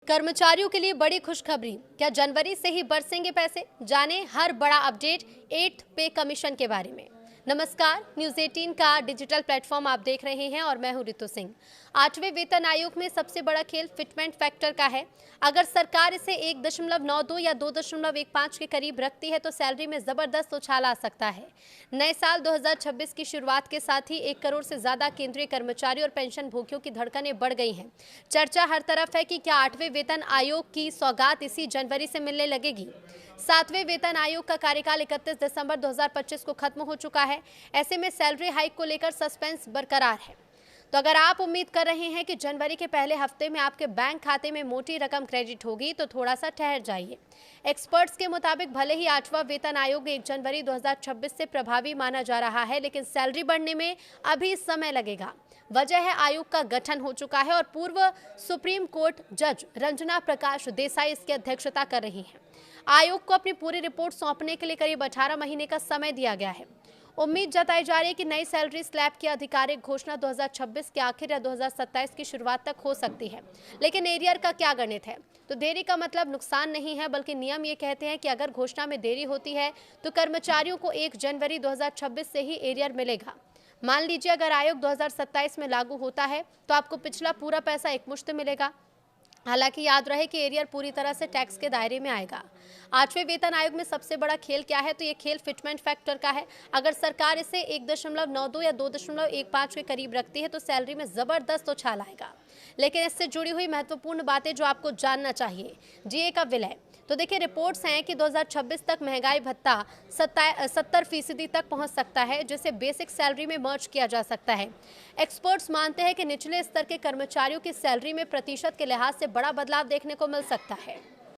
कर्मचारियों के लिए बड़ी खुशखबरी। क्या जनवरी से ही बरसेंगे पैसे? जानें हर बड़ा अपडेट 8th पे कमीशन के बारे में। नमस्कार, न्यूज 18 का डिजिटल प्लेटफॉर्म आप देख रहे हैं और मैं हूं रितु सिंह। 8वें वेतन आयोग में सबसे बड़ा खेल फिटमेंट फैक्टर का है। अगर सरकार इसे 1.92 या 2.15 के करीब रखती है तो सैलरी में जबरदस्त उछाल आ सकता है। नए साल 2026 की शुरुआत के साथ ही 1 करोड़ से ज्यादा केंद्रीय कर्मचारी और पेंशन भोगियों की धड़कनें बढ़ गई हैं। चर्चा हर तरफ है कि क्या 8वें वेतन आयोग की सौगात इसी जनवरी से मिलने लगेगी। 7वें वेतन आयोग का कार्यकाल 31 दिसंबर 2025 को खत्म हो चुका है। ऐसे में सैलरी हाइक को लेकर सस्पेंस बरकरार है। तो अगर आप उम्मीद कर रहे हैं कि जनवरी के पहले हफ्ते में आपके बैंक खाते में मोटी रकम क्रेडिट होगी तो थोड़ा सा ठहर जाइए। एक्सपर्ट्स के मुताबिक भले ही 8वां वेतन आयोग 1 जनवरी 2026 से प्रभावी माना जा रहा है, लेकिन सैलरी बढ़ने में अभी समय लगेगा। वजह है आयोग का गठन हो चुका है और पूर्व सुप्रीम कोर्ट जज रंजना प्रकाश देसाई इसकी अध्यक्षता कर रही हैं। आयोग को अपनी पूरी रिपोर्ट सौंपने के लिए करीब 18 महीने का समय दिया गया है। उम्मीद जताई जा रही है कि नई सैलरी स्लैब की आधिकारिक घोषणा 2026 के आखिर या 2027 की शुरुआत तक हो सकती है। लेकिन एरियर का क्या गणित है? तो देरी का मतलब नुकसान नहीं है, बल्कि नियम ये कहते हैं कि अगर घोषणा में देरी होती है तो कर्मचारियों को 1 जनवरी 2026 से ही एरियर मिलेगा। मान लीजिए अगर आयोग 2027 में लागू होता है तो आपको पिछला पूरा पैसा एकमुश्त मिलेगा। हालांकि याद रहे कि एरियर पूरी तरह से टैक्स के दायरे में आएगा। 8वें वेतन आयोग में सबसे बड़ा खेल क्या है? तो ये खेल फिटमेंट फैक्टर का है। अगर सरकार इसे 1.92 या 2.15 के करीब रखती है तो सैलरी में जबरदस्त उछाल आएगा। लेकिन इससे जुड़ी हुई महत्वपूर्ण बातें जो आपको जानना चाहिए। जीए का विलय। तो देखिए, रिपोर्ट्स हैं कि 2026 तक महंगाई भत्ता 70% तक पहुंच सकता है, जिसे बेसिक सैलरी में मर्ज किया जा सकता है। एक्सपर्ट्स मानते हैं कि निचले स्तर के कर्मचारियों की सैलरी में प्रतिशत के लिहाज से बड़ा बदलाव देखने को मिल सकता है।